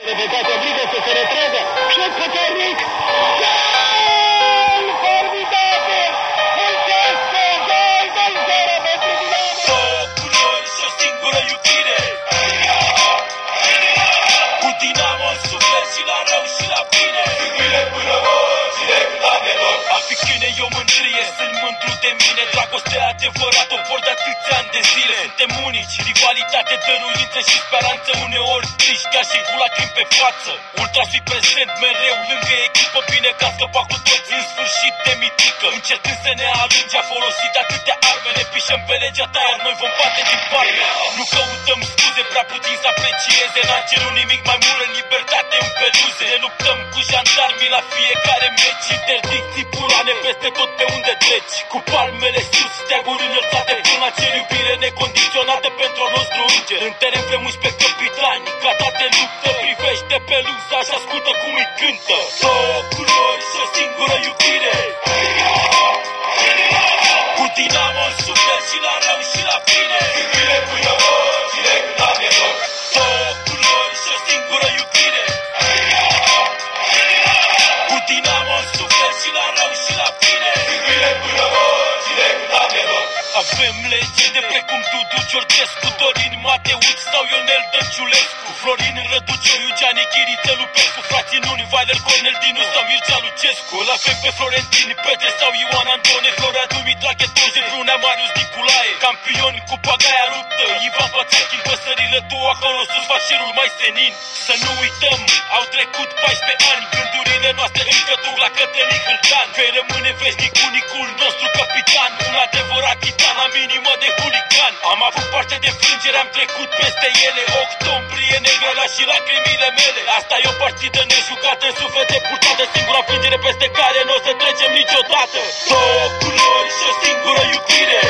Revegat obligă să se retragă. Șut puternic. Gol! Formidabil! Mulțește! Gol! 2-0 pentru Dinamo! Două culori și o singură iubire. Cu Dinamo în suflet și la rău și la bine. Iubire până mort și decât de dor. A fi câine e o mândrie, sunt mândru de mine. Dragoste adevărată, o vor de atâția ani de zile. Suntem unici, rivalitate, dăruință și speranță. Uneori triști, chiar și cu lacrimi pe față. Ultras fi prezent mereu lângă echipă. Bine că a scăpat cu toți în sfârșit de mitică. Încercând să ne alunge, a folosit atâtea arme. Ne pișăm pe legea ta, iar noi vom bate din palme. Nu căutăm scuze, prea puțin să aprecieze. N-am cerut nimic mai mult în libertate în peluze. Ne luptăm cu jandarmii la fiecare meci. Interdicții purane peste tot pe unde treci. Cu palmele sus, steaguri înălțate până la cer. Iubire necondiționată pentru al nostru înger. În teren vrem 11 capitani, gata de luptă. Privește peluza și ascultă cum îi cântă. Două culori și o singură iubire. Cu Dinamo în suflet și la rău și la bine. Iubire până mort și decât de dor. Două culori și o singură iubire. Cu Dinamo în suflet și la rău și la bine. Iubire până mort și decât de dor. Avem legende precum Dudu Georgescu, Dorin Mateuț sau Ionel Dănciulescu, Florin Răducioriu, Gianni Chiriță Lupescu, frații Nuni, Vailel Cornel Dinu sau Mircea Lucescu. Îl avem pe Florentini Petre sau Ioan Andone, Florea Dumitrache Toje, Brunea Marius Niculae. Campioni cu pagaia ruptă, Ivan Bațachin, păsările tu acolo sus, fașerul mai senin. Să nu uităm, au trecut 14 ani, gândurile noastre încă duc la Cătălin Hâldan. Vei rămâne veșnic unicul nostru capitan, un adevărat titan, la minimă de huligan. Am avut parte de frângere, am trecut peste ele. Octombrie negră la și lacrimile mele. Asta e o partidă nejucată, în suflet de purtată. Singura frângere peste care nu o să trecem niciodată. Două culori și o singură iubire.